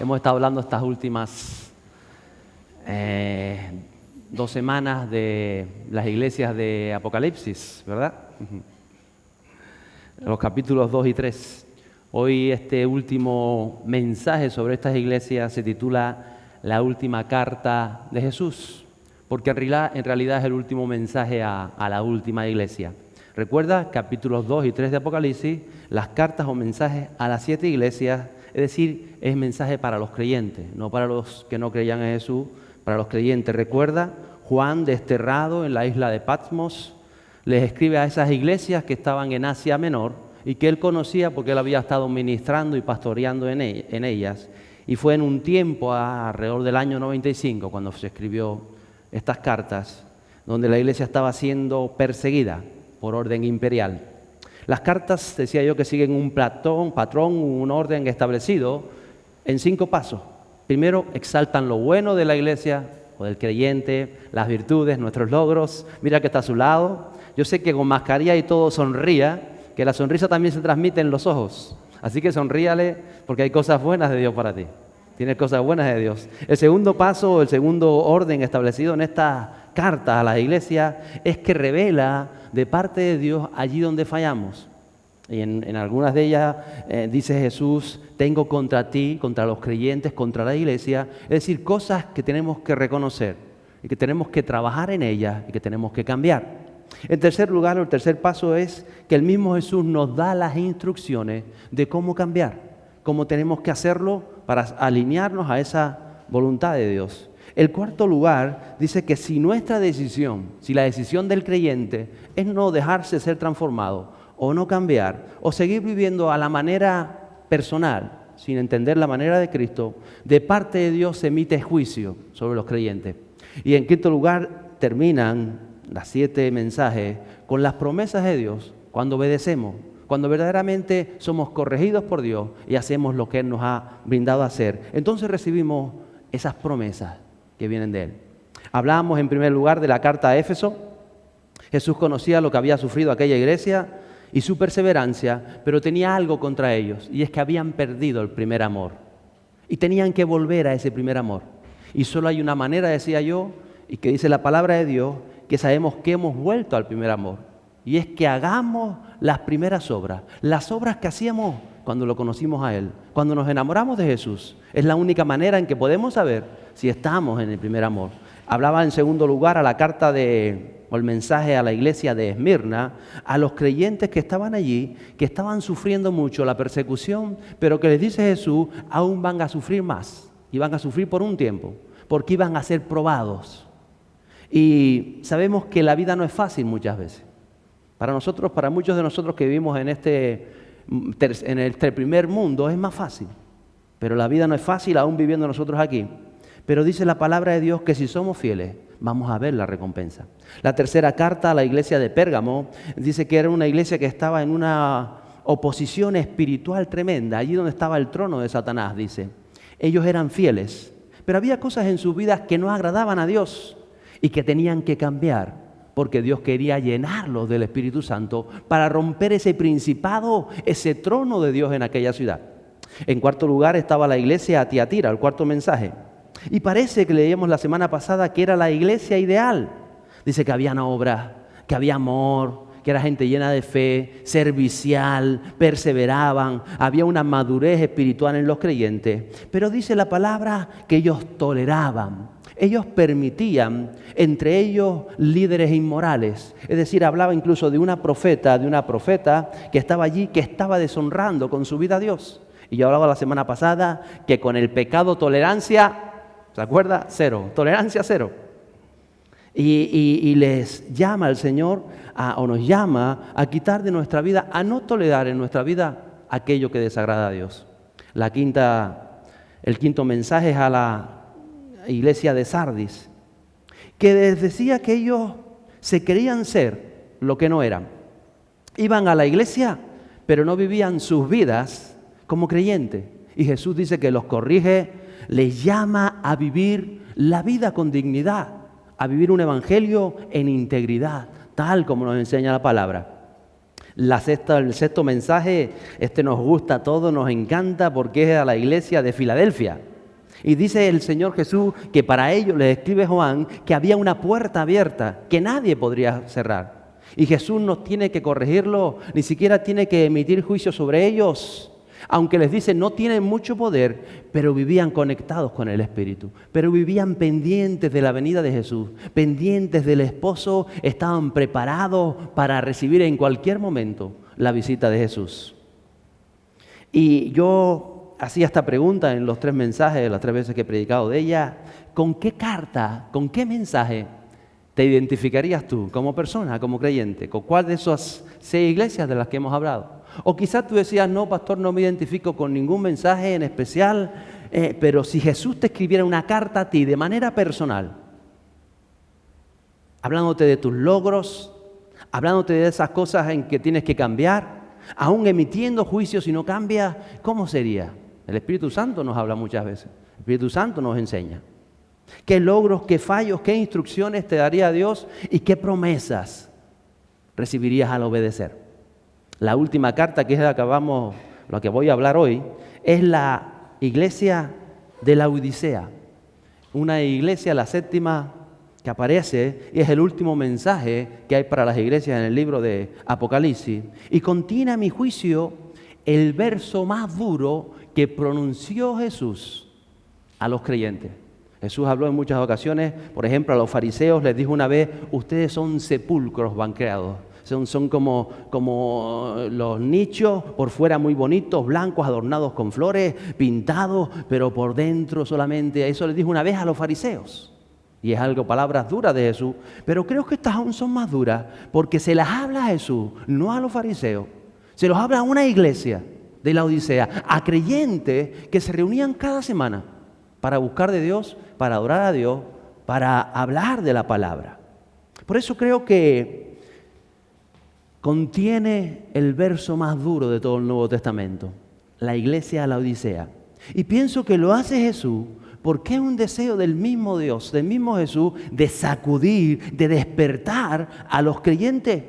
Hemos estado hablando estas últimas 2 semanas de las iglesias de Apocalipsis, ¿verdad? Los capítulos 2 y 3. Hoy este último mensaje sobre estas iglesias se titula La última carta de Jesús, porque en realidad es el último mensaje a la última iglesia. Recuerda, capítulos 2 y 3 de Apocalipsis, las cartas o mensajes a las 7 iglesias, es decir, es mensaje para los creyentes, no para los que no creían en Jesús, para los creyentes. Recuerda, Juan, desterrado en la isla de Patmos, les escribe a esas iglesias que estaban en Asia Menor y que él conocía porque él había estado ministrando y pastoreando en ellas. Y fue en un tiempo, alrededor del año 95, cuando se escribió estas cartas, donde la iglesia estaba siendo perseguida por orden imperial. Las cartas, decía yo, que siguen un patrón, un orden establecido en 5 pasos. Primero, exaltan lo bueno de la iglesia o del creyente, las virtudes, nuestros logros. Mira que está a su lado. Yo sé que con mascarilla y todo sonría, que la sonrisa también se transmite en los ojos. Así que sonríale porque hay cosas buenas de Dios para ti. Tienes cosas buenas de Dios. El segundo paso, el segundo orden establecido en esta carta a la iglesia es que revela de parte de Dios allí donde fallamos. Y en algunas de ellas dice Jesús, tengo contra ti, contra los creyentes, contra la iglesia. Es decir, cosas que tenemos que reconocer y que tenemos que trabajar en ellas y que tenemos que cambiar. En tercer lugar, el tercer paso es que el mismo Jesús nos da las instrucciones de cómo cambiar, cómo tenemos que hacerlo para alinearnos a esa voluntad de Dios. El cuarto lugar dice que si nuestra decisión, si la decisión del creyente es no dejarse ser transformado o no cambiar o seguir viviendo a la manera personal, sin entender la manera de Cristo, de parte de Dios se emite juicio sobre los creyentes. Y en quinto lugar terminan las 7 mensajes con las promesas de Dios cuando obedecemos, cuando verdaderamente somos corregidos por Dios y hacemos lo que Él nos ha brindado a hacer. Entonces recibimos esas promesas que vienen de Él. Hablábamos en primer lugar de la carta a Éfeso. Jesús conocía lo que había sufrido aquella iglesia y su perseverancia, pero tenía algo contra ellos, y es que habían perdido el primer amor. Y tenían que volver a ese primer amor. Y solo hay una manera, decía yo, y que dice la palabra de Dios, que sabemos que hemos vuelto al primer amor. Y es que hagamos las primeras obras, las obras que hacíamos cuando lo conocimos a Él, cuando nos enamoramos de Jesús. Es la única manera en que podemos saber si estamos en el primer amor. Hablaba en segundo lugar a la carta o el mensaje a la iglesia de Esmirna, a los creyentes que estaban allí, que estaban sufriendo mucho la persecución, pero que les dice Jesús, aún van a sufrir más, y van a sufrir por un tiempo, porque iban a ser probados. Y sabemos que la vida no es fácil muchas veces. Para nosotros, para muchos de nosotros que vivimos en este primer mundo, es más fácil. Pero la vida no es fácil aún viviendo nosotros aquí. Pero dice la palabra de Dios que si somos fieles, vamos a ver la recompensa. La tercera carta a la iglesia de Pérgamo dice que era una iglesia que estaba en una oposición espiritual tremenda, allí donde estaba el trono de Satanás, dice. Ellos eran fieles, pero había cosas en sus vidas que no agradaban a Dios y que tenían que cambiar, porque Dios quería llenarlos del Espíritu Santo para romper ese principado, ese trono de Dios en aquella ciudad. En cuarto lugar estaba la iglesia a Tiatira, el cuarto mensaje. Y parece que leíamos la semana pasada que era la iglesia ideal. Dice que habían obras, que había amor, que era gente llena de fe, servicial, perseveraban, había una madurez espiritual en los creyentes. Pero dice la palabra que ellos toleraban, ellos permitían entre ellos líderes inmorales. Es decir, hablaba incluso de una profeta que estaba allí, que estaba deshonrando con su vida a Dios. Y yo hablaba la semana pasada que con el pecado tolerancia, ¿se acuerda? 0, tolerancia 0. Y les llama el Señor, o nos llama a quitar de nuestra vida, a no tolerar en nuestra vida aquello que desagrada a Dios. El quinto mensaje es a la iglesia de Sardis, que les decía que ellos se creían ser lo que no eran. Iban a la iglesia, pero no vivían sus vidas como creyentes. Y Jesús dice que los corrige, les llama a vivir la vida con dignidad, a vivir un evangelio en integridad, tal como nos enseña la palabra. El sexto mensaje, nos gusta a todos, nos encanta porque es a la iglesia de Filadelfia. Y dice el Señor Jesús que para ellos, les escribe Juan, que había una puerta abierta que nadie podría cerrar. Y Jesús no tiene que corregirlo, ni siquiera tiene que emitir juicio sobre ellos. Aunque les dice, no tienen mucho poder, pero vivían conectados con el Espíritu. Pero vivían pendientes de la venida de Jesús, pendientes del esposo, estaban preparados para recibir en cualquier momento la visita de Jesús. Y yo hacía esta pregunta en los 3 mensajes, las 3 veces que he predicado de ella. ¿Con qué carta, con qué mensaje te identificarías tú como persona, como creyente? ¿Con cuál de esas 6 iglesias de las que hemos hablado? O quizás tú decías, no, pastor, no me identifico con ningún mensaje en especial, pero si Jesús te escribiera una carta a ti de manera personal, hablándote de tus logros, hablándote de esas cosas en que tienes que cambiar, aún emitiendo juicios si no cambias, ¿cómo sería? El Espíritu Santo nos habla muchas veces, el Espíritu Santo nos enseña. ¿Qué logros, qué fallos, qué instrucciones te daría Dios y qué promesas recibirías al obedecer? La última carta, que es lo que voy a hablar hoy, es la iglesia de la Odisea. Una iglesia, la 7ª que aparece, y es el último mensaje que hay para las iglesias en el libro de Apocalipsis. Y contiene, a mi juicio, el verso más duro que pronunció Jesús a los creyentes. Jesús habló en muchas ocasiones, por ejemplo, a los fariseos les dijo una vez, ustedes son sepulcros blanqueados. Son como los nichos, por fuera muy bonitos, blancos, adornados con flores, pintados, pero por dentro solamente. Eso les dijo una vez a los fariseos. Y es algo, palabras duras de Jesús. Pero creo que estas aún son más duras, porque se las habla a Jesús, no a los fariseos. Se los habla a una iglesia de la Odisea, a creyentes que se reunían cada semana para buscar de Dios, para adorar a Dios, para hablar de la palabra. Por eso creo que contiene el verso más duro de todo el Nuevo Testamento, la iglesia de la Odisea. Y pienso que lo hace Jesús porque es un deseo del mismo Dios, del mismo Jesús, de sacudir, de despertar a los creyentes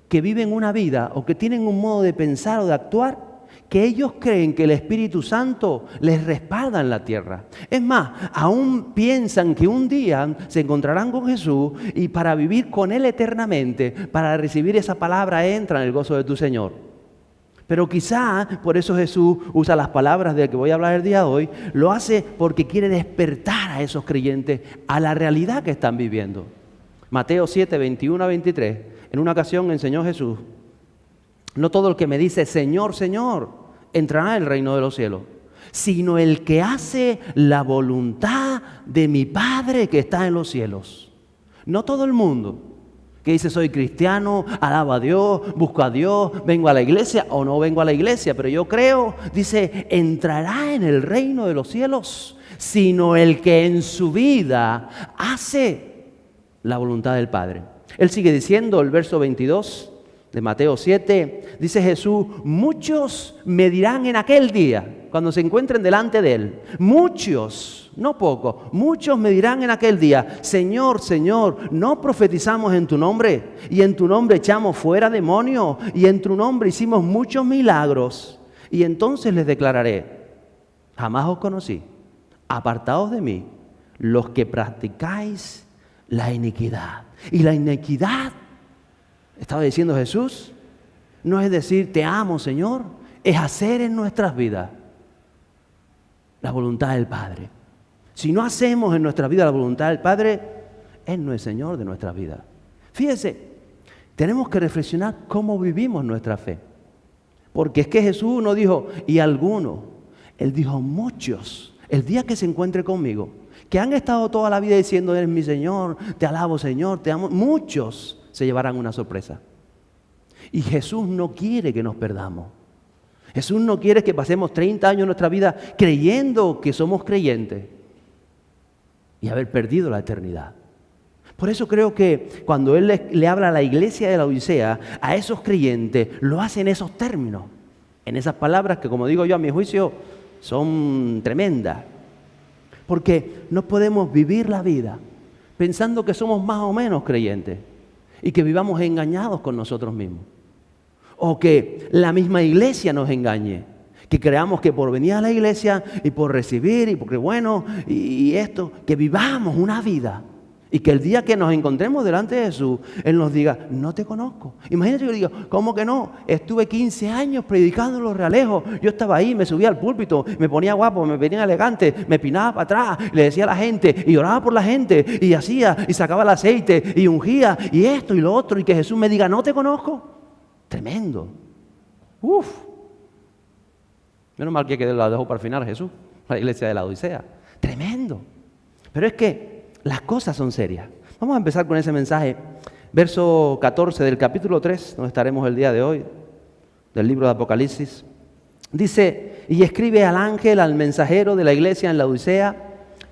que viven una vida o que tienen un modo de pensar o de actuar que ellos creen que el Espíritu Santo les respalda en la tierra. Es más, aún piensan que un día se encontrarán con Jesús y para vivir con Él eternamente, para recibir esa palabra, entra en el gozo de tu Señor. Pero quizá por eso Jesús usa las palabras de las que voy a hablar el día de hoy, lo hace porque quiere despertar a esos creyentes a la realidad que están viviendo. Mateo 7, 21 a 23, en una ocasión enseñó Jesús, no todo el que me dice Señor, Señor, entrará en el reino de los cielos, sino el que hace la voluntad de mi Padre que está en los cielos. No todo el mundo que dice soy cristiano, alabo a Dios, busco a Dios, vengo a la iglesia o no vengo a la iglesia, pero yo creo, dice, entrará en el reino de los cielos, sino el que en su vida hace la voluntad del Padre. Él sigue diciendo, el verso 22 de Mateo 7, dice Jesús, muchos me dirán en aquel día, cuando se encuentren delante de Él, muchos, no pocos, muchos me dirán en aquel día, Señor, Señor, ¿no profetizamos en tu nombre? Y en tu nombre echamos fuera demonios, y en tu nombre hicimos muchos milagros. Y entonces les declararé, jamás os conocí, apartaos de mí, los que practicáis la iniquidad. Y la iniquidad, estaba diciendo Jesús, no es decir te amo Señor, es hacer en nuestras vidas la voluntad del Padre. Si no hacemos en nuestra vida la voluntad del Padre, Él no es Señor de nuestras vidas. Fíjese, tenemos que reflexionar cómo vivimos nuestra fe. Porque es que Jesús no dijo, y algunos, Él dijo muchos, el día que se encuentre conmigo, que han estado toda la vida diciendo, eres mi Señor, te alabo Señor, te amo, muchos se llevarán una sorpresa. Y Jesús no quiere que nos perdamos. Jesús no quiere que pasemos 30 años de nuestra vida creyendo que somos creyentes y haber perdido la eternidad. Por eso creo que cuando Él le habla a la iglesia de la Odisea, a esos creyentes, lo hace en esos términos, en esas palabras que, como digo yo, a mi juicio, son tremendas. Porque no podemos vivir la vida pensando que somos más o menos creyentes y que vivamos engañados con nosotros mismos. O que la misma iglesia nos engañe, Que creamos que por venir a la iglesia y por recibir y porque bueno, y esto, que vivamos una vida. Y que el día que nos encontremos delante de Jesús, Él nos diga, no te conozco. Imagínate que yo digo, ¿cómo que no? Estuve 15 años predicando en Los Realejos. Yo estaba ahí, me subía al púlpito, me ponía guapo, me ponía elegante, me pinaba para atrás, le decía a la gente, y oraba por la gente, y hacía, y sacaba el aceite, y ungía, y esto y lo otro, y que Jesús me diga, no te conozco. Tremendo. Uf. Menos mal que la dejó para el final Jesús, la iglesia de la Odisea. Tremendo. Pero es que las cosas son serias. Vamos a empezar con ese mensaje. Verso 14 del capítulo 3, donde estaremos el día de hoy, del libro de Apocalipsis. Dice, y escribe al ángel, al mensajero de la iglesia en la Odisea,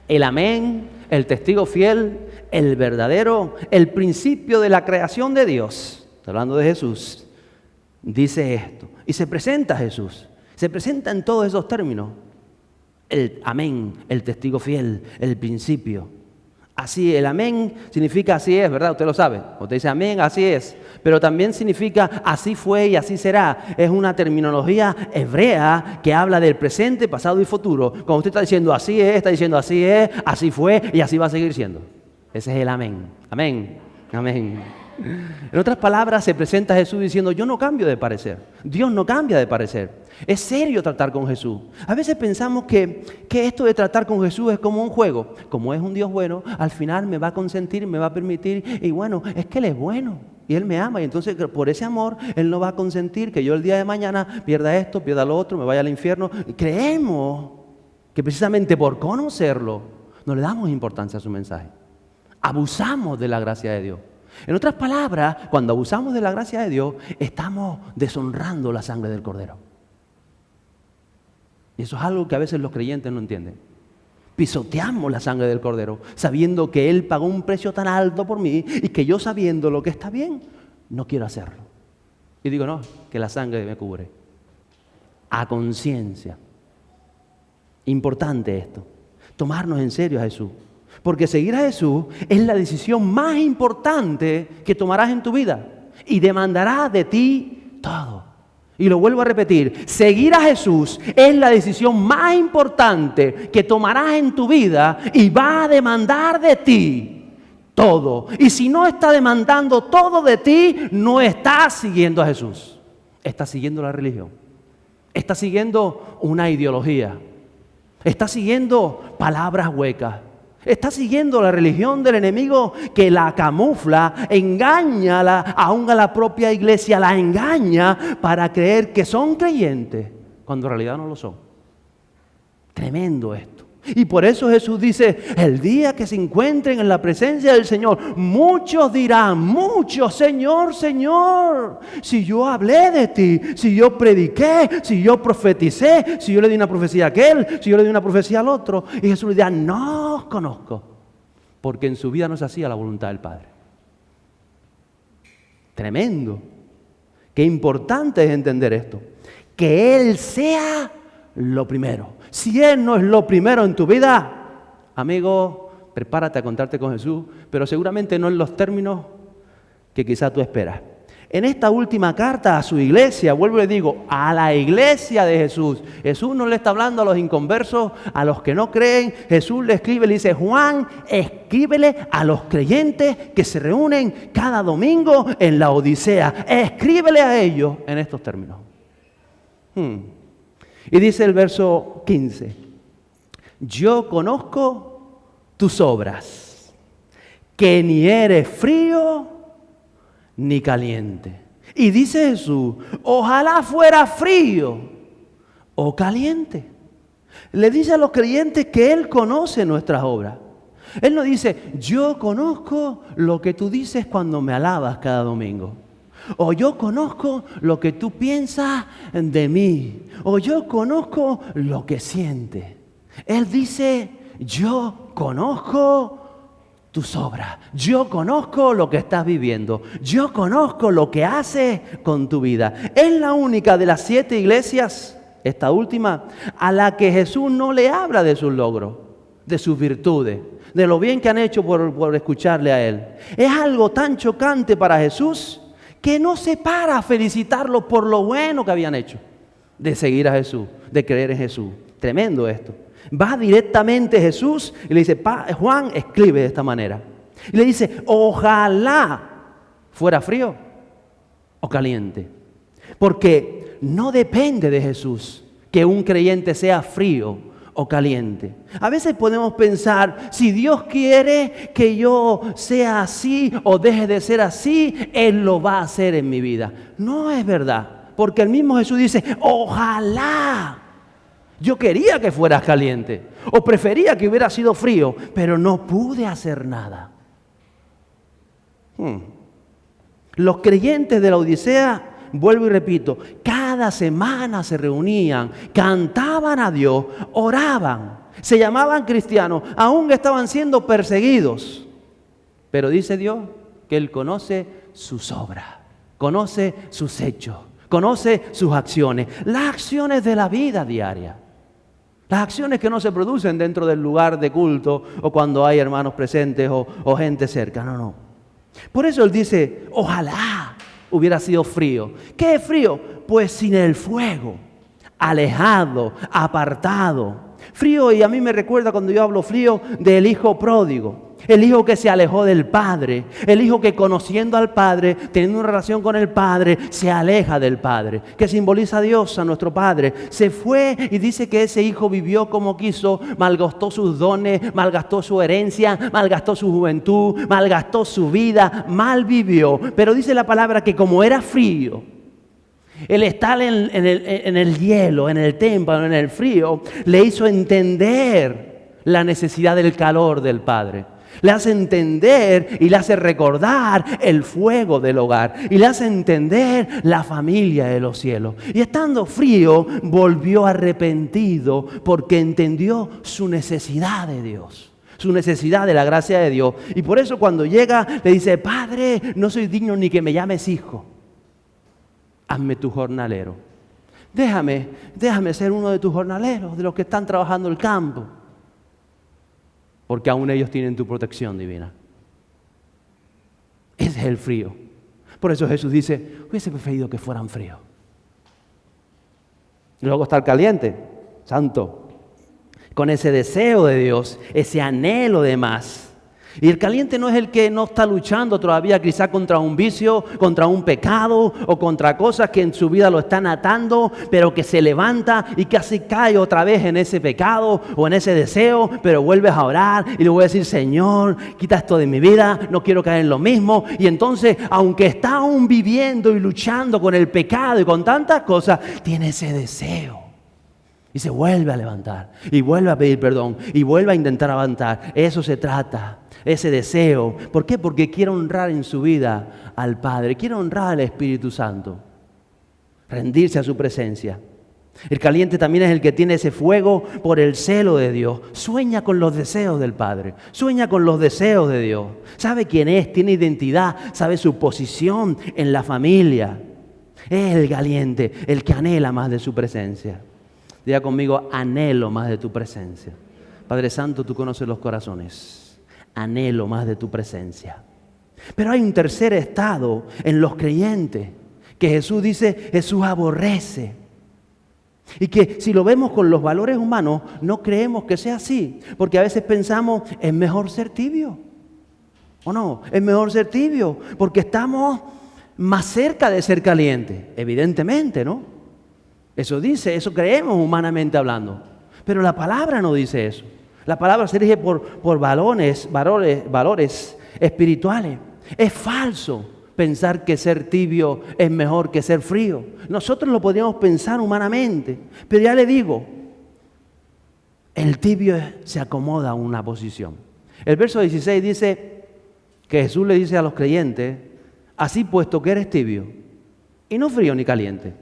el amén, el testigo fiel, el verdadero, el principio de la creación de Dios. Está hablando de Jesús. Dice esto. Y se presenta Jesús. Se presenta en todos esos términos. El amén, el testigo fiel, el principio. Así, el amén significa así es, ¿verdad? Usted lo sabe. Usted dice amén, así es. Pero también significa así fue y así será. Es una terminología hebrea que habla del presente, pasado y futuro. Cuando usted está diciendo así es, está diciendo así es, así fue y así va a seguir siendo. Ese es el amén. Amén. Amén. En otras palabras, se presenta Jesús diciendo, yo no cambio de parecer. Dios no cambia de parecer. Es serio tratar con Jesús. A veces pensamos que esto de tratar con Jesús es como un juego. Como es un Dios bueno, al final me va a consentir, me va a permitir. Y bueno, es que Él es bueno y Él me ama. Y entonces por ese amor, Él no va a consentir que yo el día de mañana pierda esto, pierda lo otro, me vaya al infierno. Y creemos que precisamente por conocerlo, no le damos importancia a su mensaje. Abusamos de la gracia de Dios. En otras palabras, cuando abusamos de la gracia de Dios, estamos deshonrando la sangre del Cordero. Y eso es algo que a veces los creyentes no entienden. Pisoteamos la sangre del Cordero, sabiendo que Él pagó un precio tan alto por mí y que yo sabiendo lo que está bien, no quiero hacerlo. Y digo, no, que la sangre me cubre. A conciencia. Importante esto. Tomarnos en serio a Jesús. Porque seguir a Jesús es la decisión más importante que tomarás en tu vida y demandará de ti todo. Y lo vuelvo a repetir, seguir a Jesús es la decisión más importante que tomarás en tu vida y va a demandar de ti todo. Y si no está demandando todo de ti, no estás siguiendo a Jesús. Estás siguiendo la religión. Estás siguiendo una ideología. Estás siguiendo palabras huecas. Está siguiendo la religión del enemigo que la camufla, engaña aún a la propia iglesia, la engaña para creer que son creyentes, cuando en realidad no lo son. Tremendo esto. Y por eso Jesús dice, el día que se encuentren en la presencia del Señor, muchos dirán, muchos, Señor, Señor, si yo hablé de ti, si yo prediqué, si yo profeticé, si yo le di una profecía a aquel, si yo le di una profecía al otro. Y Jesús le dirá, no os conozco, porque en su vida no se hacía la voluntad del Padre. Tremendo. Qué importante es entender esto. Que Él sea lo primero. Si Él no es lo primero en tu vida, amigo, prepárate a encontrarte con Jesús, pero seguramente no en los términos que quizás tú esperas. En esta última carta a su iglesia, vuelvo y le digo, a la iglesia de Jesús. Jesús no le está hablando a los inconversos, a los que no creen. Jesús le escribe, le dice, Juan, escríbele a los creyentes que se reúnen cada domingo en la Odisea. Escríbele a ellos en estos términos. Y dice el verso 15, yo conozco tus obras, que ni eres frío ni caliente. Y dice Jesús, ojalá fuera frío o caliente. Le dice a los creyentes que Él conoce nuestras obras. Él no dice, yo conozco lo que tú dices cuando me alabas cada domingo. O yo conozco lo que tú piensas de mí. O yo conozco lo que sientes. Él dice, yo conozco tus obras. Yo conozco lo que estás viviendo. Yo conozco lo que haces con tu vida. Es la única de las 7 iglesias, esta última, a la que Jesús no le habla de sus logros, de sus virtudes, de lo bien que han hecho por escucharle a Él. Es algo tan chocante para Jesús que no se para a felicitarlos por lo bueno que habían hecho. de seguir a Jesús, de creer en Jesús. Tremendo esto. Va directamente Jesús y le dice, Juan, escribe de esta manera. Y le dice, ojalá fuera frío o caliente. Porque no depende de Jesús que un creyente sea frío o caliente. A veces podemos pensar, si Dios quiere que yo sea así o deje de ser así, Él lo va a hacer en mi vida. No es verdad, porque el mismo Jesús dice, ojalá. Yo quería que fueras caliente o prefería que hubiera sido frío, pero no pude hacer nada. Los creyentes de la Odisea, vuelvo y repito, cada semana se reunían, cantaban a Dios, oraban, se llamaban cristianos, aún estaban siendo perseguidos. Pero dice Dios que Él conoce sus obras, conoce sus hechos, conoce sus acciones, las acciones de la vida diaria. Las acciones que no se producen dentro del lugar de culto o cuando hay hermanos presentes o gente cerca, no. Por eso Él dice, ojalá hubiera sido frío. ¿Qué es frío? Pues sin el fuego, alejado, apartado. Frío, y a mí me recuerda cuando yo hablo frío del hijo pródigo. El hijo que se alejó del padre, el hijo que conociendo al padre, teniendo una relación con el padre, se aleja del padre, que simboliza a Dios, a nuestro padre. Se fue y dice que ese hijo vivió como quiso, malgastó sus dones, malgastó su herencia, malgastó su juventud, malgastó su vida, mal vivió. Pero dice la palabra que como era frío, el estar en el hielo, en el témpano, en el frío, le hizo entender la necesidad del calor del padre. Le hace entender y le hace recordar el fuego del hogar. Y le hace entender la familia de los cielos. Y estando frío, volvió arrepentido porque entendió su necesidad de Dios. Su necesidad de la gracia de Dios. Y por eso cuando llega, le dice, Padre, no soy digno ni que me llames hijo. Hazme tu jornalero. Déjame ser uno de tus jornaleros, de los que están trabajando el campo. Porque aún ellos tienen tu protección divina. Ese es el frío. Por eso Jesús dice, hubiese preferido que fueran fríos. Luego está el caliente, santo, con ese deseo de Dios, ese anhelo de más. Y el caliente no es el que no está luchando todavía quizá contra un vicio, contra un pecado o contra cosas que en su vida lo están atando, pero que se levanta y casi cae otra vez en ese pecado o en ese deseo, pero vuelves a orar y le voy a decir, Señor, quita esto de mi vida, no quiero caer en lo mismo. Y entonces, aunque está aún viviendo y luchando con el pecado y con tantas cosas, tiene ese deseo. Y se vuelve a levantar y vuelve a pedir perdón y vuelve a intentar avanzar. Eso se trata. Ese deseo. ¿Por qué? Porque quiere honrar en su vida al Padre, quiere honrar al Espíritu Santo, rendirse a su presencia. El caliente también es el que tiene ese fuego por el celo de Dios. Sueña con los deseos del Padre, sueña con los deseos de Dios. Sabe quién es, tiene identidad, sabe su posición en la familia. Es el caliente, el que anhela más de su presencia. Diga conmigo, anhelo más de tu presencia. Padre Santo, tú conoces los corazones. Anhelo más de tu presencia. Pero hay un tercer estado en los creyentes que Jesús dice, Jesús aborrece. Y que si lo vemos con los valores humanos, no creemos que sea así. Porque a veces pensamos, es mejor ser tibio. ¿O no? Es mejor ser tibio porque estamos más cerca de ser calientes. Evidentemente, ¿no? Eso dice, eso creemos humanamente hablando. Pero la palabra no dice eso. La palabra se rige por valores espirituales. Es falso pensar que ser tibio es mejor que ser frío. Nosotros lo podríamos pensar humanamente. Pero ya le digo, el tibio se acomoda a una posición. El verso 16 dice que Jesús le dice a los creyentes, así puesto que eres tibio, y no frío ni caliente,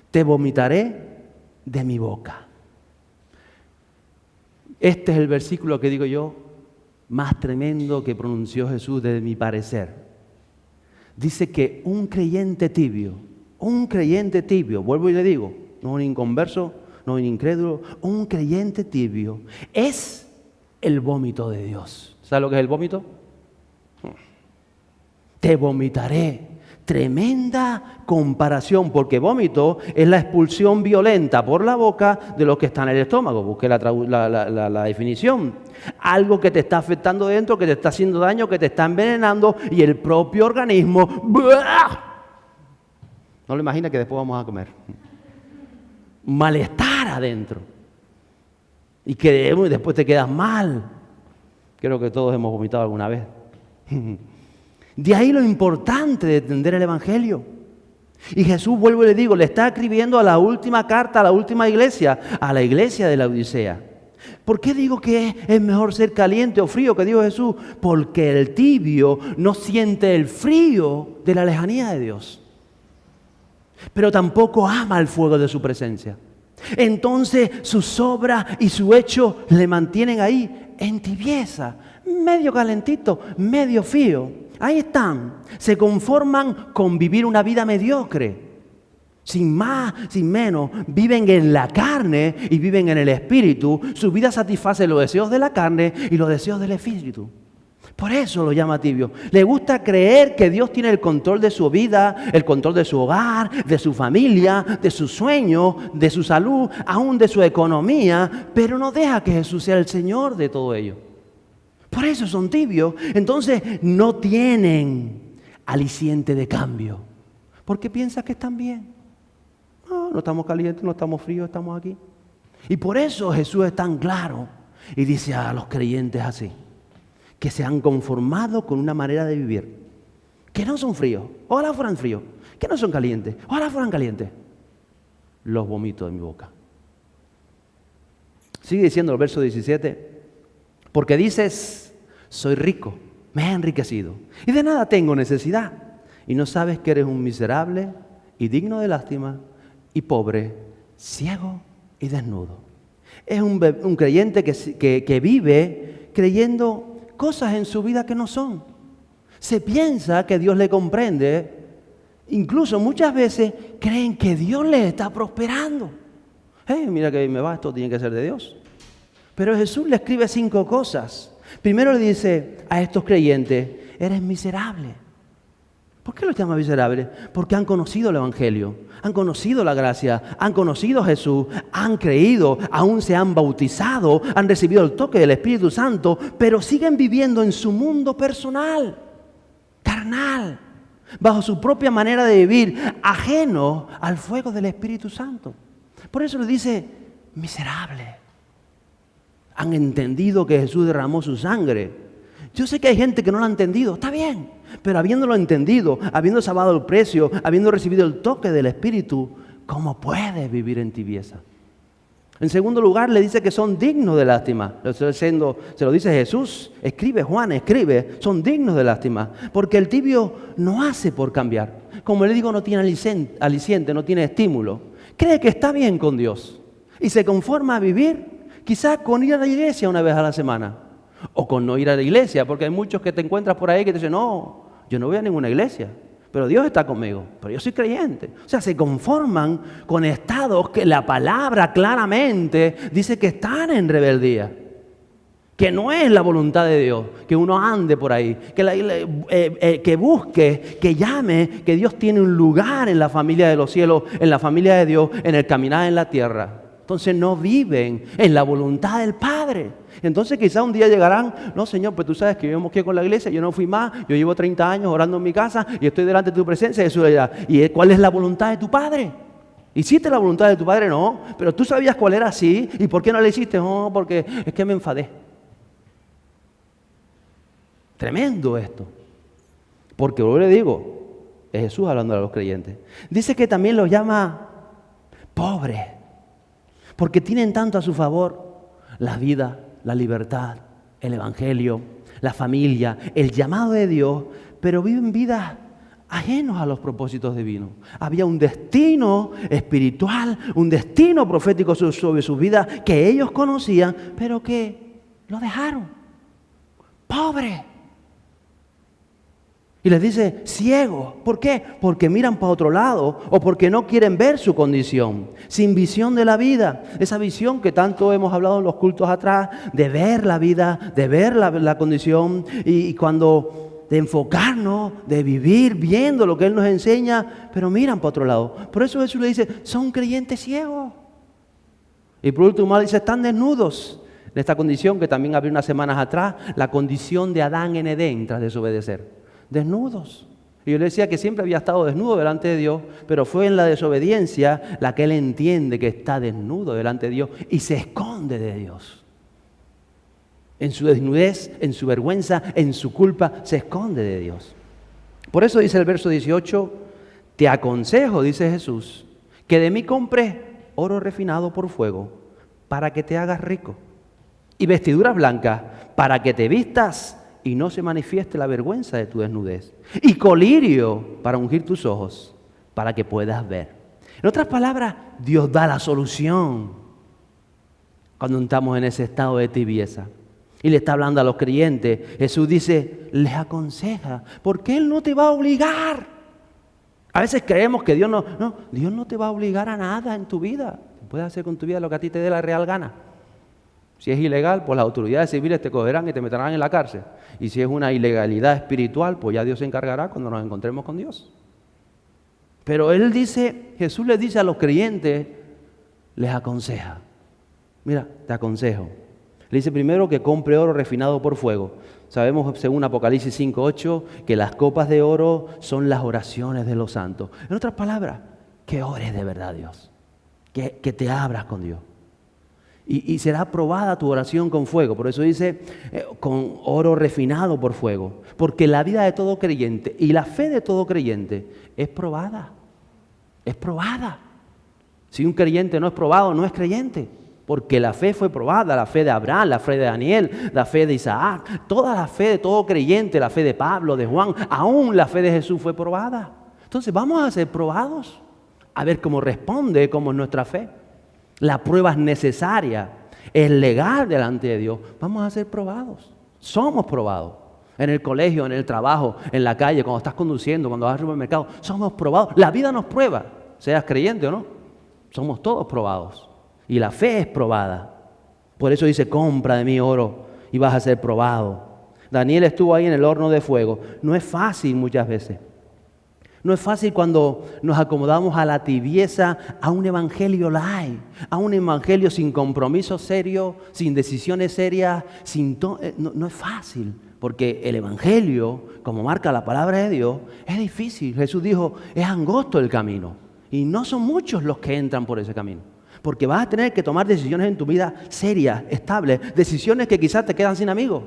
te vomitaré de mi boca. Este es el versículo que digo yo, más tremendo que pronunció Jesús desde mi parecer. Dice que un creyente tibio, vuelvo y le digo, no un inconverso, no un incrédulo, un creyente tibio es el vómito de Dios. ¿Sabe lo que es el vómito? Te vomitaré Tremenda comparación, porque vómito es la expulsión violenta por la boca de lo que está en el estómago. Busque la definición. Algo que te está afectando dentro, que te está haciendo daño, que te está envenenando y el propio organismo. ¡buah! No lo imagina que después vamos a comer. Malestar adentro. Y que después te quedas mal. Creo que todos hemos vomitado alguna vez. De ahí lo importante de entender el Evangelio. Y Jesús, vuelvo y le digo, le está escribiendo a la última carta, a la última iglesia, a la iglesia de la Odisea. ¿Por qué digo que es mejor ser caliente o frío? Que dijo Jesús, porque el tibio no siente el frío de la lejanía de Dios, pero tampoco ama el fuego de su presencia. Entonces sus obras y su hecho le mantienen ahí en tibieza, medio calentito, medio frío. Ahí están, se conforman con vivir una vida mediocre, sin más, sin menos, viven en la carne y viven en el espíritu. Su vida satisface los deseos de la carne y los deseos del espíritu. Por eso lo llama tibio. Le gusta creer que Dios tiene el control de su vida, el control de su hogar, de su familia, de sus sueños, de su salud, aún de su economía, pero no deja que Jesús sea el Señor de todo ello. Por eso son tibios. Entonces no tienen aliciente de cambio. Porque piensan que están bien. No estamos calientes, no estamos fríos, estamos aquí. Y por eso Jesús es tan claro y dice a los creyentes así, que se han conformado con una manera de vivir, que no son fríos, ojalá fueran fríos, que no son calientes, ojalá fueran calientes. Los vomito de mi boca. Sigue diciendo el verso 17, porque dices, soy rico, me he enriquecido y de nada tengo necesidad. Y no sabes que eres un miserable y digno de lástima y pobre, ciego y desnudo. Es un creyente que vive creyendo cosas en su vida que no son. Se piensa que Dios le comprende. Incluso muchas veces creen que Dios le está prosperando. Mira que me va, esto tiene que ser de Dios. Pero Jesús le escribe 5 cosas. Primero le dice a estos creyentes, eres miserable. ¿Por qué los llama miserables? Porque han conocido el Evangelio, han conocido la gracia, han conocido a Jesús, han creído, aún se han bautizado, han recibido el toque del Espíritu Santo, pero siguen viviendo en su mundo personal, carnal, bajo su propia manera de vivir, ajeno al fuego del Espíritu Santo. Por eso le dice, miserable. Han entendido que Jesús derramó su sangre. Yo sé que hay gente que no lo ha entendido, está bien, pero habiéndolo entendido, habiendo salvado el precio, habiendo recibido el toque del Espíritu, ¿cómo puedes vivir en tibieza? En segundo lugar, le dice que son dignos de lástima. Se lo dice Jesús, escribe Juan, escribe, son dignos de lástima, porque el tibio no hace por cambiar. Como le digo, no tiene aliciente, no tiene estímulo. Cree que está bien con Dios y se conforma a vivir quizás con ir a la iglesia una vez a la semana. O con no ir a la iglesia, porque hay muchos que te encuentras por ahí que te dicen, no, yo no voy a ninguna iglesia, pero Dios está conmigo, pero yo soy creyente. O sea, se conforman con estados que la palabra claramente dice que están en rebeldía, que no es la voluntad de Dios, que uno ande por ahí, que busque, que llame, que Dios tiene un lugar en la familia de los cielos, en la familia de Dios, en el caminar en la tierra. Entonces no viven en la voluntad del Padre. Entonces quizá un día llegarán, no Señor, pues tú sabes que yo me mosqué con la iglesia, yo no fui más, yo llevo 30 años orando en mi casa y estoy delante de tu presencia. Jesús dirá, ¿y cuál es la voluntad de tu Padre? ¿Hiciste la voluntad de tu Padre? No, pero tú sabías cuál era, sí. ¿Y por qué no la hiciste? No, porque es que me enfadé. Tremendo esto. Porque yo le digo, es Jesús hablando a los creyentes. Dice que también los llama pobres. Porque tienen tanto a su favor la vida, la libertad, el Evangelio, la familia, el llamado de Dios, pero viven vidas ajenos a los propósitos divinos. Había un destino espiritual, un destino profético sobre sus vidas que ellos conocían, pero que lo dejaron. Pobre. Y les dice, ciego. ¿Por qué? Porque miran para otro lado o porque no quieren ver su condición. Sin visión de la vida. Esa visión que tanto hemos hablado en los cultos atrás, de ver la vida, de ver la condición. Y cuando de enfocarnos, de vivir viendo lo que Él nos enseña, pero miran para otro lado. Por eso Jesús le dice, son creyentes ciegos. Y por último dice, están desnudos. En esta condición que también abrí unas semanas atrás, la condición de Adán en Edén tras desobedecer. Desnudos. Y yo le decía que siempre había estado desnudo delante de Dios, pero fue en la desobediencia la que él entiende que está desnudo delante de Dios y se esconde de Dios. En su desnudez, en su vergüenza, en su culpa, se esconde de Dios. Por eso dice el verso 18, te aconsejo, dice Jesús, que de mí compres oro refinado por fuego para que te hagas rico y vestiduras blancas para que te vistas y no se manifieste la vergüenza de tu desnudez, y colirio para ungir tus ojos, para que puedas ver. En otras palabras, Dios da la solución cuando estamos en ese estado de tibieza. Y le está hablando a los creyentes. Jesús dice, les aconseja, porque Él no te va a obligar. A veces creemos que Dios no te va a obligar a nada en tu vida. Puedes hacer con tu vida lo que a ti te dé la real gana. Si es ilegal, pues las autoridades civiles te cogerán y te meterán en la cárcel. Y si es una ilegalidad espiritual, pues ya Dios se encargará cuando nos encontremos con Dios. Pero Jesús les dice a los creyentes, les aconseja. Mira, te aconsejo. Le dice primero que compre oro refinado por fuego. Sabemos, según Apocalipsis 5:8, que las copas de oro son las oraciones de los santos. En otras palabras, que ores de verdad, Dios. Que te abras con Dios. Y será probada tu oración con fuego. Por eso dice, con oro refinado por fuego. Porque la vida de todo creyente y la fe de todo creyente es probada. Es probada. Si un creyente no es probado, no es creyente. Porque la fe fue probada, la fe de Abraham, la fe de Daniel, la fe de Isaac. Toda la fe de todo creyente, la fe de Pablo, de Juan, aún la fe de Jesús fue probada. Entonces vamos a ser probados. A ver cómo responde, cómo es nuestra fe. La prueba es necesaria, es legal delante de Dios. Vamos a ser probados. Somos probados. En el colegio, en el trabajo, en la calle, cuando estás conduciendo, cuando vas al supermercado, somos probados. La vida nos prueba, seas creyente o no. Somos todos probados. Y la fe es probada. Por eso dice, compra de mí oro y vas a ser probado. Daniel estuvo ahí en el horno de fuego. No es fácil muchas veces. No es fácil cuando nos acomodamos a la tibieza, a un evangelio light, a un evangelio sin compromiso serio, sin decisiones serias, no es fácil, porque el evangelio, como marca la palabra de Dios, es difícil. Jesús dijo, es angosto el camino y no son muchos los que entran por ese camino, porque vas a tener que tomar decisiones en tu vida serias, estables, decisiones que quizás te quedan sin amigos.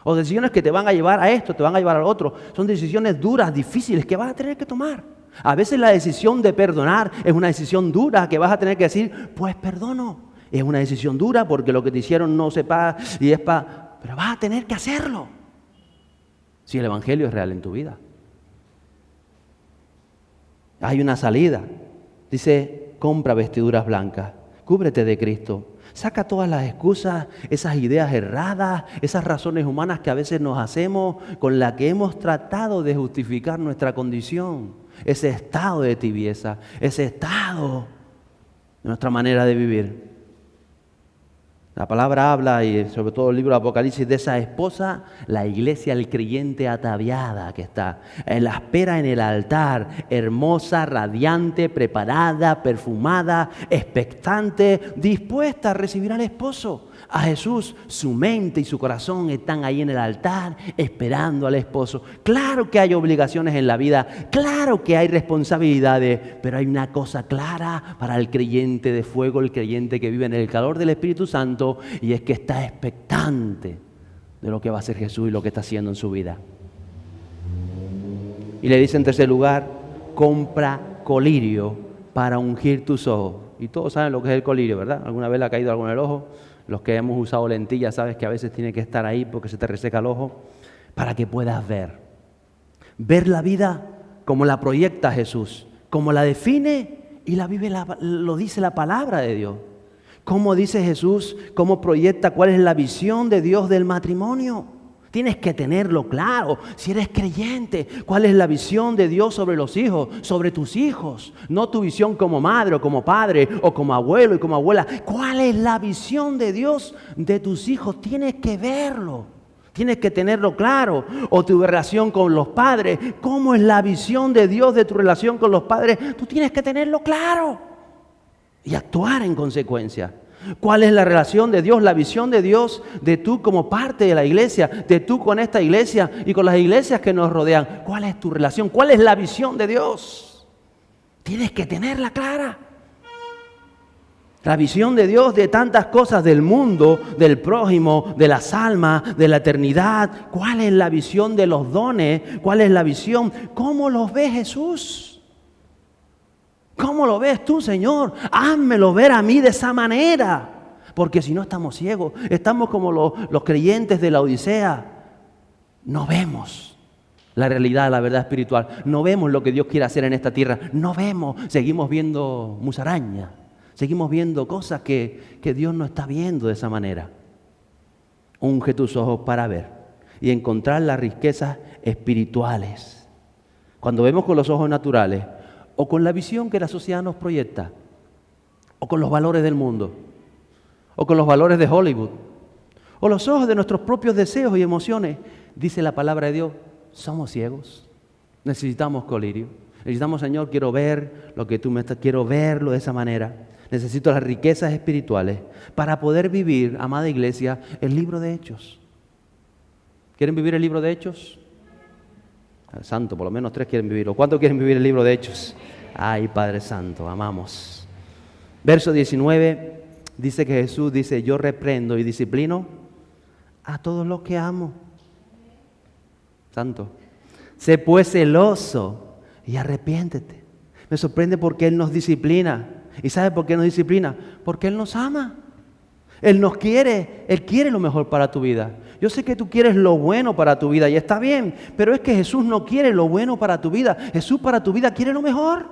O decisiones que te van a llevar a esto, te van a llevar al otro. Son decisiones duras, difíciles, que vas a tener que tomar. A veces la decisión de perdonar es una decisión dura que vas a tener que decir, pues perdono. Es una decisión dura porque lo que te hicieron no se paga y es para... Pero vas a tener que hacerlo. Si el evangelio es real en tu vida. Hay una salida. Dice, compra vestiduras blancas. Cúbrete de Cristo. Saca todas las excusas, esas ideas erradas, esas razones humanas que a veces nos hacemos, con las que hemos tratado de justificar nuestra condición, ese estado de tibieza, ese estado de nuestra manera de vivir. La palabra habla, y sobre todo el libro de Apocalipsis, de esa esposa, la iglesia, el creyente ataviada que está. La espera en el altar, hermosa, radiante, preparada, perfumada, expectante, dispuesta a recibir al esposo, a Jesús. Su mente y su corazón están ahí en el altar, esperando al esposo. Claro que hay obligaciones en la vida, claro que hay responsabilidades, pero hay una cosa clara para el creyente de fuego, el creyente que vive en el calor del Espíritu Santo, y es que está expectante de lo que va a hacer Jesús y lo que está haciendo en su vida. Y le dice en tercer lugar, compra colirio para ungir tus ojos. Y todos saben lo que es el colirio, ¿verdad? ¿Alguna vez le ha caído algo en el ojo? Los que hemos usado lentillas, sabes que a veces tiene que estar ahí porque se te reseca el ojo, para que puedas ver. Ver la vida como la proyecta Jesús, como la define y la vive, lo dice la palabra de Dios. ¿Cómo dice Jesús? ¿Cómo proyecta? ¿Cuál es la visión de Dios del matrimonio? Tienes que tenerlo claro. Si eres creyente, ¿cuál es la visión de Dios sobre los hijos? Sobre tus hijos. No tu visión como madre o como padre o como abuelo y como abuela. ¿Cuál es la visión de Dios de tus hijos? Tienes que verlo. Tienes que tenerlo claro. O tu relación con los padres. ¿Cómo es la visión de Dios de tu relación con los padres? Tú tienes que tenerlo claro y actuar en consecuencia. ¿Cuál es la relación de Dios, la visión de Dios de tú como parte de la iglesia, de tú con esta iglesia y con las iglesias que nos rodean? ¿Cuál es tu relación? ¿Cuál es la visión de Dios? Tienes que tenerla clara. La visión de Dios de tantas cosas del mundo, del prójimo, de las almas, de la eternidad. ¿Cuál es la visión de los dones? ¿Cuál es la visión? ¿Cómo los ve Jesús? ¿Cómo lo ves tú, Señor? Házmelo ver a mí de esa manera. Porque si no estamos ciegos, estamos como los creyentes de la Odisea. No vemos la realidad, la verdad espiritual. No vemos lo que Dios quiere hacer en esta tierra. No vemos, seguimos viendo musaraña. Seguimos viendo cosas que Dios no está viendo de esa manera. Unge tus ojos para ver y encontrar las riquezas espirituales. Cuando vemos con los ojos naturales, o con la visión que la sociedad nos proyecta, o con los valores del mundo, o con los valores de Hollywood, o los ojos de nuestros propios deseos y emociones, dice la palabra de Dios, somos ciegos. Necesitamos colirio. Necesitamos, Señor, quiero ver lo que tú me estás, quiero verlo de esa manera. Necesito las riquezas espirituales para poder vivir, amada iglesia, el libro de Hechos. ¿Quieren vivir el libro de Hechos? Santo, por lo menos 3 quieren vivirlo. ¿Cuántos quieren vivir el libro de Hechos? Ay, Padre Santo, amamos. Verso 19 dice que Jesús dice, yo reprendo y disciplino a todos los que amo. Santo. Sé pues celoso y arrepiéntete. Me sorprende porque Él nos disciplina. ¿Y sabe por qué nos disciplina? Porque Él nos ama. Él nos quiere, Él quiere lo mejor para tu vida. Yo sé que tú quieres lo bueno para tu vida y está bien, pero es que Jesús no quiere lo bueno para tu vida. Jesús para tu vida quiere lo mejor.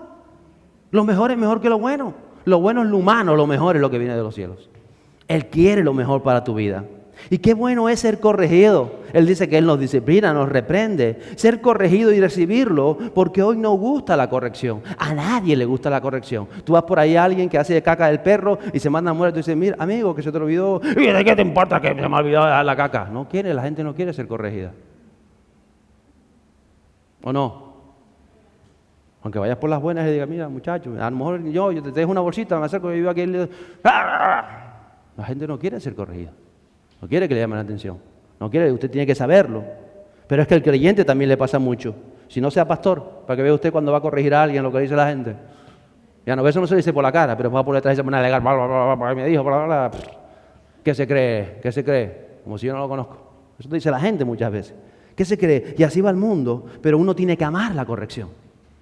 Lo mejor es mejor que lo bueno. Lo bueno es lo humano, lo mejor es lo que viene de los cielos. Él quiere lo mejor para tu vida. Y qué bueno es ser corregido. Él dice que Él nos disciplina, nos reprende. Ser corregido y recibirlo, porque hoy no gusta la corrección. A nadie le gusta la corrección. Tú vas por ahí a alguien que hace de caca del perro y se manda a muerte y tú dices, mira, amigo, que se te olvidó. ¿Y de qué te importa que se me ha olvidado dejar la caca? No quiere, la gente no quiere ser corregida. ¿O no? Aunque vayas por las buenas y digas, mira, muchacho, a lo mejor yo te dejo una bolsita, me acerco y vivo aquí. La gente no quiere ser corregida. No quiere que le llamen la atención. No quiere, usted tiene que saberlo. Pero es que al creyente también le pasa mucho. Si no sea pastor, para que vea usted cuando va a corregir a alguien lo que dice la gente. Ya no, eso no se dice por la cara, pero va por detrás y se pone a alegar, me dijo, ¿qué se cree? ¿Qué se cree? Como si yo no lo conozco. Eso te dice la gente muchas veces. ¿Qué se cree? Y así va el mundo, pero uno tiene que amar la corrección.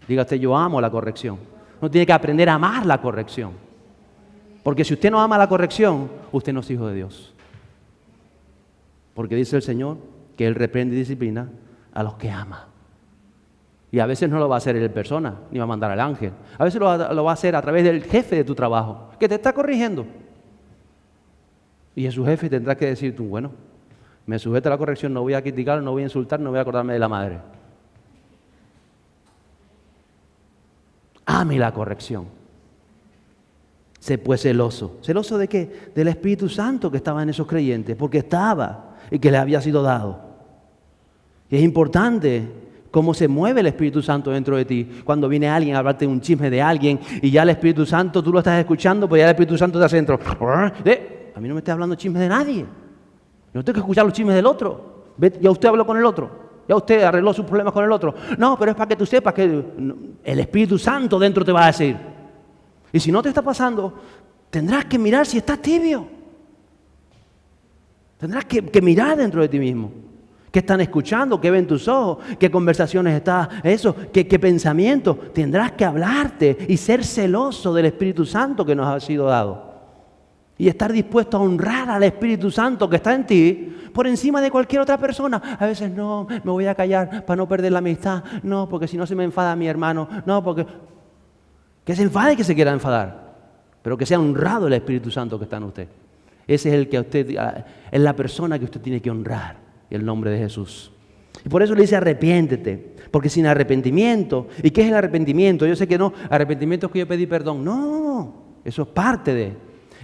Diga usted, yo amo la corrección. Uno tiene que aprender a amar la corrección. Porque si usted no ama la corrección, usted no es hijo de Dios. Porque dice el Señor que Él reprende y disciplina a los que ama. Y a veces no lo va a hacer Él en persona, ni va a mandar al ángel. A veces lo va a hacer a través del jefe de tu trabajo, que te está corrigiendo. Y a su jefe tendrás que decir tú, bueno, me sujeto a la corrección, no voy a criticar, no voy a insultar, no voy a acordarme de la madre. Ame la corrección. Sé pues celoso. ¿Celoso de qué? Del Espíritu Santo que estaba en esos creyentes, porque estaba y que les había sido dado. Y es importante cómo se mueve el Espíritu Santo dentro de ti. Cuando viene alguien a hablarte un chisme de alguien y ya el Espíritu Santo, tú lo estás escuchando, pues ya el Espíritu Santo te hace dentro. A mí no me estés hablando chismes de nadie. Yo no tengo que escuchar los chismes del otro. Ya usted habló con el otro. Ya usted arregló sus problemas con el otro. No, pero es para que tú sepas que el Espíritu Santo dentro te va a decir. Y si no te está pasando, tendrás que mirar si estás tibio. Tendrás que mirar dentro de ti mismo. ¿Qué están escuchando? ¿Qué ven tus ojos? ¿Qué conversaciones está eso? ¿Qué pensamientos? Tendrás que hablarte y ser celoso del Espíritu Santo que nos ha sido dado. Y estar dispuesto a honrar al Espíritu Santo que está en ti por encima de cualquier otra persona. A veces no, me voy a callar para no perder la amistad. No, porque si no se me enfada mi hermano. No, porque que se enfade y que se quiera enfadar. Pero que sea honrado el Espíritu Santo que está en usted. Ese es el que usted, es la persona que usted tiene que honrar, el nombre de Jesús. Y por eso le dice arrepiéntete, porque sin arrepentimiento, ¿y qué es el arrepentimiento? Yo sé que no, arrepentimiento es que yo pedí perdón. No, eso es parte de.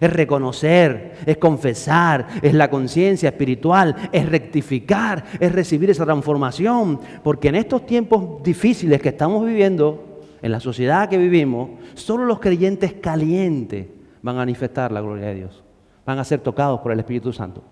Es reconocer, es confesar, es la conciencia espiritual, es rectificar, es recibir esa transformación. Porque en estos tiempos difíciles que estamos viviendo, en la sociedad que vivimos, solo los creyentes calientes van a manifestar la gloria de Dios. Van a ser tocados por el Espíritu Santo.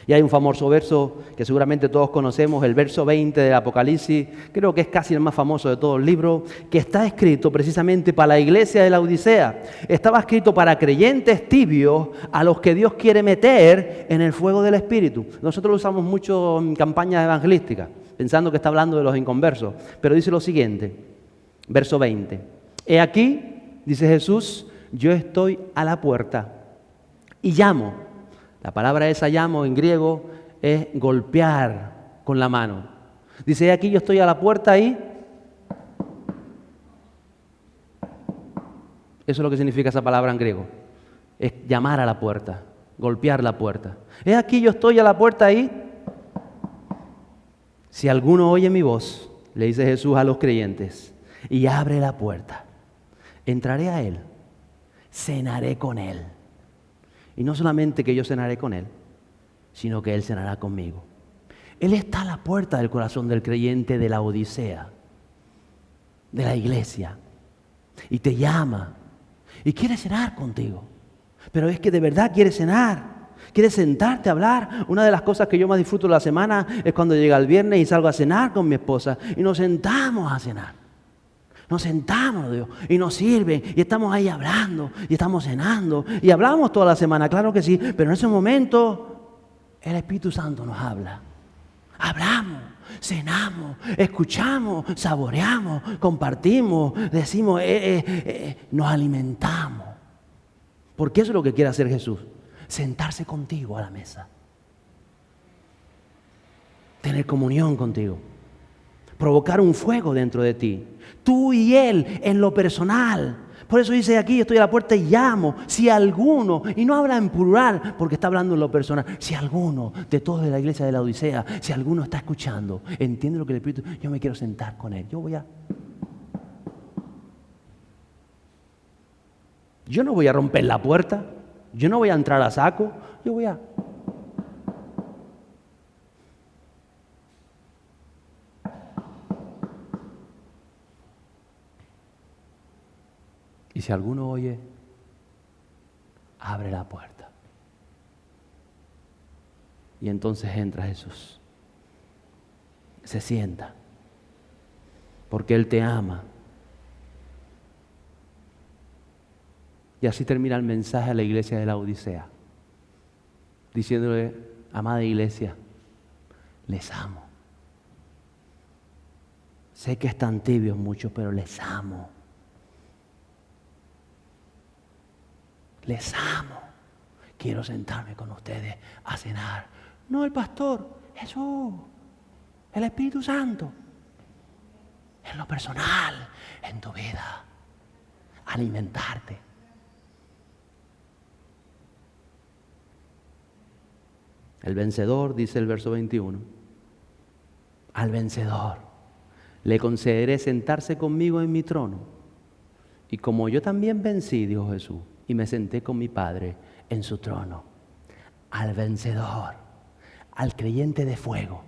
Y hay un famoso verso que seguramente todos conocemos, el verso 20 del Apocalipsis, creo que es casi el más famoso de todo el libro, que está escrito precisamente para la iglesia de la Odisea. Estaba escrito para creyentes tibios a los que Dios quiere meter en el fuego del Espíritu. Nosotros lo usamos mucho en campañas evangelísticas, pensando que está hablando de los inconversos. Pero dice lo siguiente, verso 20. He aquí, dice Jesús, yo estoy a la puerta y llamo. La palabra esa llamo en griego es golpear con la mano. Dice, aquí yo estoy a la puerta y... Eso es lo que significa esa palabra en griego. Es llamar a la puerta, golpear la puerta. Aquí yo estoy a la puerta y... Si alguno oye mi voz, le dice Jesús a los creyentes, y abre la puerta, entraré a él, cenaré con él. Y no solamente que yo cenaré con él, sino que él cenará conmigo. Él está a la puerta del corazón del creyente de la Odisea, de la iglesia, y te llama, y quiere cenar contigo. Pero es que de verdad quiere cenar, quiere sentarte a hablar. Una de las cosas que yo más disfruto de la semana es cuando llega el viernes y salgo a cenar con mi esposa, y nos sentamos a cenar. Nos sentamos, Dios, y nos sirven, y estamos ahí hablando, y estamos cenando, y hablamos toda la semana, claro que sí, pero en ese momento el Espíritu Santo nos habla. Hablamos, cenamos, escuchamos, saboreamos, compartimos, decimos, nos alimentamos. Porque eso es lo que quiere hacer Jesús, sentarse contigo a la mesa, tener comunión contigo, provocar un fuego dentro de ti. Tú y Él en lo personal. Por eso dice aquí, estoy a la puerta y llamo. Si alguno, y no habla en plural porque está hablando en lo personal, si alguno de todos de la iglesia de la Odisea, si alguno está escuchando, entiende lo que el Espíritu, yo me quiero sentar con Él. Yo no voy a romper la puerta, yo no voy a entrar a saco, yo voy a... Y si alguno oye, abre la puerta. Y entonces entra Jesús. Se sienta. Porque Él te ama. Y así termina el mensaje a la iglesia de la Odisea. Diciéndole, amada iglesia, les amo. Sé que están tibios muchos, pero les amo. Les amo. Quiero sentarme con ustedes a cenar. No el pastor, Jesús, el Espíritu Santo. En lo personal, en tu vida. Alimentarte. El vencedor, dice el verso 21, al vencedor le concederé sentarse conmigo en mi trono. Y como yo también vencí, dijo Jesús, y me senté con mi Padre en su trono. Al vencedor, al creyente de fuego.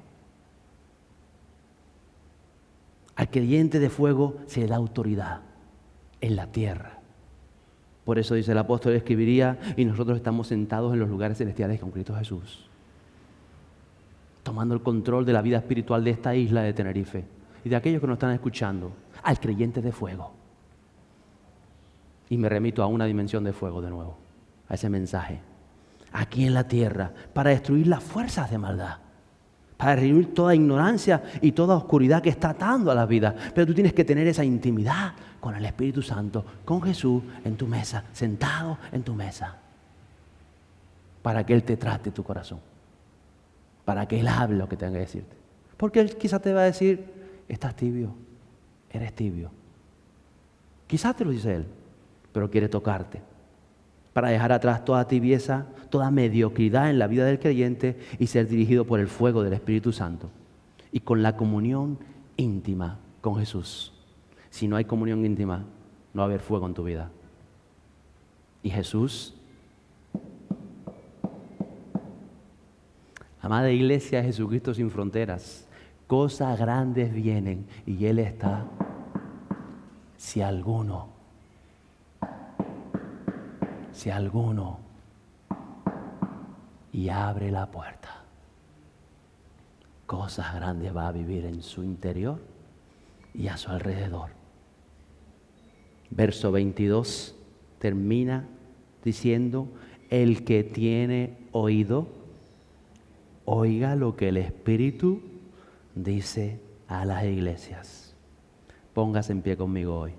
Al creyente de fuego se le da autoridad en la tierra. Por eso dice el apóstol, escribiría, y nosotros estamos sentados en los lugares celestiales con Cristo Jesús, tomando el control de la vida espiritual de esta isla de Tenerife y de aquellos que nos están escuchando, al creyente de fuego. Y me remito a una dimensión de fuego de nuevo, a ese mensaje. Aquí en la tierra, para destruir las fuerzas de maldad, para destruir toda ignorancia y toda oscuridad que está atando a la vida. Pero tú tienes que tener esa intimidad con el Espíritu Santo, con Jesús en tu mesa, sentado en tu mesa, para que Él te trate tu corazón, para que Él hable lo que tenga que decirte. Porque Él quizás te va a decir, estás tibio, eres tibio. Quizás te lo dice Él, pero quiere tocarte para dejar atrás toda tibieza, toda mediocridad en la vida del creyente y ser dirigido por el fuego del Espíritu Santo y con la comunión íntima con Jesús. Si no hay comunión íntima, no va a haber fuego en tu vida. Y Jesús Amada iglesia, Jesucristo sin fronteras. Cosas grandes vienen y Él está. Si alguno y abre la puerta, cosas grandes va a vivir en su interior y a su alrededor. Verso 22 termina diciendo: el que tiene oído, oiga lo que el Espíritu dice a las iglesias. Póngase en pie conmigo hoy.